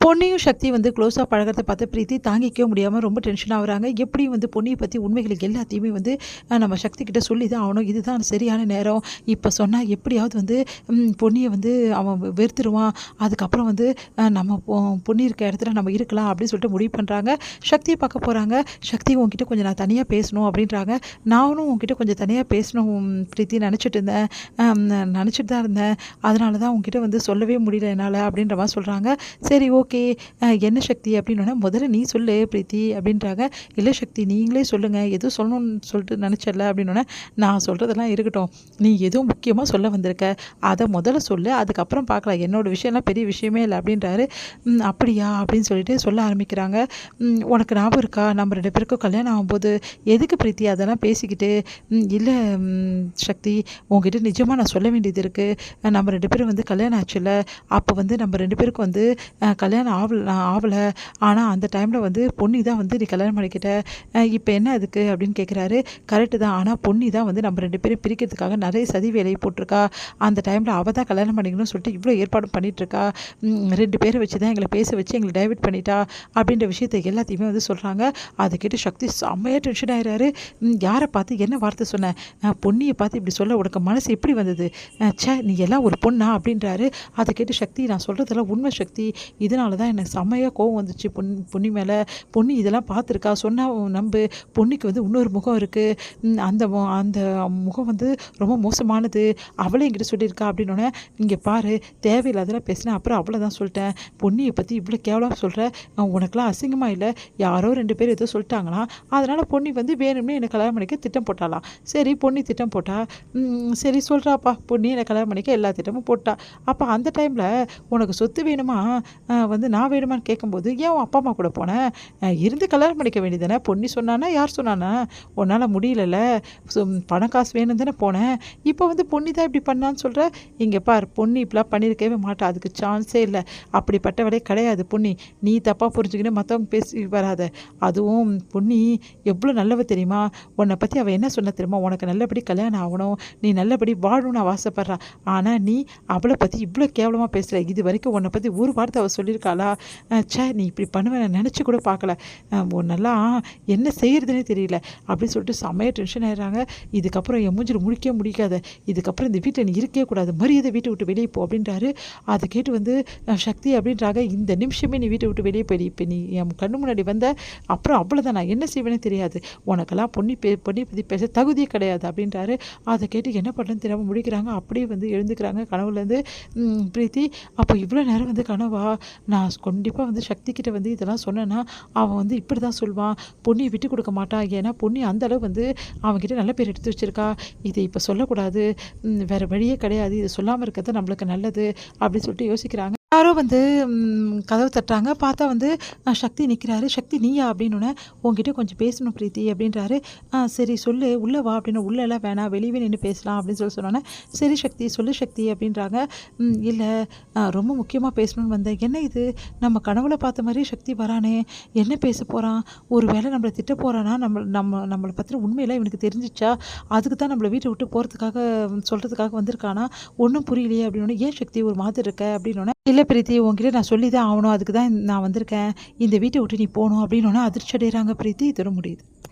பொன்னியும் சக்தி வந்து க்ளோஸா பழகுறத பார்த்து பிரீத்தி தாங்கிக்கவே முடியாம ரொம்ப டென்ஷன் ஆகுறாங்க. எப்படியும் வந்து பொன்னிய பத்தி உண்மைகள் எல்லாத்தையுமே வந்து நம்ம சக்தி கிட்ட சொல்லி தான் ஆவணும். இதுதான் சரியான நேரம். இப்ப சொன்னா எப்படியாவது வந்து பொன்னிய வந்து அவன் வெறுத்துருவான். அதுக்கப்புறம் வந்து நம்ம பொன்னி இருக்க இடத்துல நம்ம இருக்கலாம் அப்படின்னு சொல்லிட்டு முடிவு பண்றாங்க. சக்திய பார்க்க போறாங்க. "சக்தி உன்கிட்ட கொஞ்சம் நான் தனியா பேசணும்" அப்படின்றாங்க. "நானும் உன்கிட்ட கொஞ்சம் தனியா பேசணும் பிரீத்தி நினச்சிட்டு இருந்தேன். நினச்சிட்டு தான் இருந்தேன். அதனால தான் உன்கிட்ட வந்து சொல்லவே முடியல என்னால" அப்படின்ற மாரி சொல்றாங்க. சரி ஓகே. என்ன சக்தி அப்படின்னோடனே, "முதல்ல நீ சொல்லு பிரீத்தி" அப்படின்றாங்க. "இல்ல சக்தி நீங்களே சொல்லுங்க. ஏதோ சொல்லணும்னு சொல்லிட்டு நினச்சல்ல" அப்படின்னோடனே, "நான் சொல்கிறதெல்லாம் இருக்கட்டும். நீ ஏதோ முக்கியமா சொல்ல வந்திருக்க. அத முதல்ல சொல்லு. அதுக்கப்புறம் பார்க்கலாம். என்னோட விஷயம்லாம் பெரிய விஷயமே இல்ல" அப்படின்றாரு. அப்படியா?" அப்படின்னு சொல்லிட்டு சொல்ல ஆரம்பிக்கிறாங்க. "உனக்கு ஞாபகம் இருக்கா? நம்ம 2 பேருக்கும் கல்யாணம் ஆகும்போது எதுக்கு பிரீத்தி அதெல்லாம் பேசிக்கிட்டு?" இல்ல சக்தி உன்கிட்ட நிஜமா நான் சொல்ல வேண்டியது இருக்கு. நம்ம 2 பேரும் வந்து கல்யாணம் ஆச்சுல்ல. அப்போ வந்து நம்ம 2 பேருக்கும் வந்து கல்யாணம் ஆவல. ஆனா அந்த டைம்ல வந்து பொன்னி தான் வந்து நீ கல்யாணம் பண்ணிக்கிட்ட. இப்ப என்ன அதுக்கு அப்படின்னு கேட்குறாரு. கரெக்ட்டு தான். ஆனா பொன்னி தான் வந்து நம்ம 2 பேரையும் பிரிக்கிறதுக்காக நெறைய சதி வேலைய போட்டுருக்கா. அந்த டைம்ல அவ தான் கல்யாணம் பண்ணிக்கணும்னு சொல்லிட்டு இவ்ளோ ஏற்பாடும் பண்ணிட்டுருக்கா. 2 பேர வச்சு தான் எங்கள பேச வச்சு எங்கள டைவர்ட் பண்ணிட்டா. அப்படின்ற விஷயத்த எல்லாத்தையுமே வந்து சொல்றாங்க. அத கேட்டு சக்தி செம்மையா டென்ஷன் ஆயிறாரு. யார பார்த்து என்ன வார்த்தை சொன்ன? பொன்னிய பார்த்து இப்படி சொல்ல உனக்கு மனசு எப்படி வந்தது? நீ எல்லாம் ஒரு பொண்ணா? அப்படின்றாரு. அத கேட்டு சக்தி நான் சொல்றதெல்லாம் உண்மை சக்தி. இதனால தான் எனக்கு செம்மையா கோவம் வந்துச்சு பொன்னி மேல. பொன்னி இதெல்லாம் பார்த்துருக்கா. சொன்னா நம்பு. பொன்னிக்கு வந்து இன்னொரு முகம் இருக்கு. அந்த முகம் வந்து ரொம்ப மோசமானது. அவளே என்கிட்ட சொல்லியிருக்கா அப்படின்னோனே, "இங்க பாரு தேவையில்லாதெல்லாம் பேசினேன். அப்புறம் அவ்வளோதான் சொல்லிட்டேன். பொன்னிய பத்தி இவ்வளோ கேவலமா சொல்ற. உனக்கெல்லாம் அசிங்கமா இல்ல? யாரோ 2 பேர் ஏதோ சொல்லிட்டாங்களாம். அதனால பொன்னி வந்து வேணும்னே என்ன கல்யாணம் பண்ணிக்க திட்டம் போட்டாளாம்." சரி பொன்னி திட்டம் போட்டா. சரி சொல்றாப்பா. பொன்னி என்ன கல்யாணம் பண்ணிக்க எல்லா திட்டமும் போட்டா. அப்ப அந்த டைம்ல உனக்கு சொத்து வேணுமா? வந்து நான் வேணுமான்னு கேட்கும்போது, "ஏன் உன் அப்பா, அம்மா கூட போன? இருந்து கல்யாணம் பண்ணிக்க வேண்டியது தானே? பொன்னி சொன்னானா? யார் சொன்னானா? உன்னால முடியலல்ல. சோ பணம் காசு வேணும்னு தானே போன. இப்போ வந்து பொன்னி தான் இப்படி பண்ணான்னு சொல்ற? இங்க பார் பொன்னி இப்படிலாம் பண்ணியிருக்கவே மாட்டா. அதுக்கு சான்ஸே இல்ல. அப்படிப்பட்டவளே கிடையாது பொன்னி. நீ தப்பா புரிஞ்சுக்கின்னு மத்தவங்க பேசி வராத. அதுவும் பொன்னி எவ்வளோ நல்லவ தெரியுமா? உன்னை பத்தி அவ என்ன சொன்னா தெரியுமா? உனக்கு நல்லபடி கல்யாணம் ஆகணும். நீ நல்லபடி வாழணும்னு அவ ஆசைப்படுறா. ஆனா நீ அவள பத்தி இவ்வளோ கேவலமா பேசுற. இதுவரைக்கும் உன்னை பத்தி ஒரு வார்த்தை அவ சொல்லியிருக்காளா? நீ இப்படி பண்ணுவேன்னு நான் நினச்சி கூட பார்க்கல. உன்னெல்லாம் என்ன செய்யறதுன்னே தெரியல." அப்படின்னு சொல்லிட்டு செம்மையா டென்ஷன் ஆயிடுறாங்க. "இதுக்கப்புறம் என் மூஞ்சில முழிக்கவே முழிக்காத. இதுக்கப்புறம் இந்த வீட்ல நீ இருக்கவே கூடாது. மரியாதை வீட்டை விட்டு வெளியே போ" அப்படின்றாரு. அதை கேட்டு வந்து சக்தி அப்படின்றாங்க, "இந்த நிமிஷமே நீ வீட்டை விட்டு வெளியே போயிடு. இப்போ நீ என் கண்ணு முன்னாடி வந்த அப்புறம் அவ்வளோதான். நான் என்ன செய்வேனே தெரியாது. உனக்கெல்லாம் பொன்னி பத்தி பேச தகுதியே கிடையாது" அப்படின்றாரு. அதை கேட்டு என்ன பண்ணுறதுன்னு தெரியாமல் முழிக்கிறாங்க. அப்படியே வந்து எழுந்துக்கிறாங்க கனவுலேருந்து பிரீத்தி. "அப்போ இவ்வளோ நேரம் வந்து கனவா? நான் கண்டிப்பா வந்து சக்தி கிட்ட வந்து இதெல்லாம் சொன்னேன்னா, அவன் வந்து இப்படி தான் சொல்வான். பொன்னிய விட்டு குடுக்க மாட்டான். ஏன்னா பொன்னி அந்த அளவு வந்து அவன்கிட்ட நல்ல பேர் எடுத்து வச்சிருக்கா. இத இப்ப சொல்லக்கூடாது. வேற வழியே கிடையாது. இத சொல்லாம இருக்கிறது நம்மளுக்கு நல்லது." அப்படின்னு சொல்லிட்டு யோசிக்கிறாங்க. யாரோ வந்து கதவு தட்டுறாங்க. பார்த்தா வந்து சக்தி நிற்கிறாரு. "சக்தி நீயா?" அப்படின்னோனே, "உன்கிட்ட கொஞ்சம் பேசணும் பிரீத்தி" அப்படின்றாரு. சரி சொல்லு. உள்ள வா" அப்படின்னு. "உள்ளலாம் வேணாம். வெளியவே நின்னு பேசலாம்" அப்படின்னு சொன்னோனே, "சரி சக்தி சொல்லு சக்தி" அப்படின்றாங்க. இல்ல ரொம்ப முக்கியமா பேசணும்னு வந்தேன்." "என்ன இது? நம்ம கனவுல பார்த்த மாரியே சக்தி வரானே! என்ன பேச போறான்? ஒரு வேளை நம்மள திட்ட போறானா? நம்மள பத்தின உண்மையெல்லாம் இவனுக்கு தெரிஞ்சுச்சா? அதுக்கு தான் நம்மள வீட்ட விட்டு போறதுக்காக சொல்றதுக்காக வந்திருக்கானா? ஒண்ணும் புரியலையே" அப்படின்னோனே, "ஏன் சக்தி ஒரு மாதிரி இருக்க?" அப்படின்னோனே, "இல்ல பிரீத்தி உன்கிட்ட நான் சொல்லி தான் ஆவணும். அதுக்கு தான் நான் வந்திருக்கேன். இந்த வீட்ட விட்டு நீ போணும்" அப்படின்னோனே அதிர்ச்சி அடையறாங்க பிரீத்தி. இதோட முடியுது.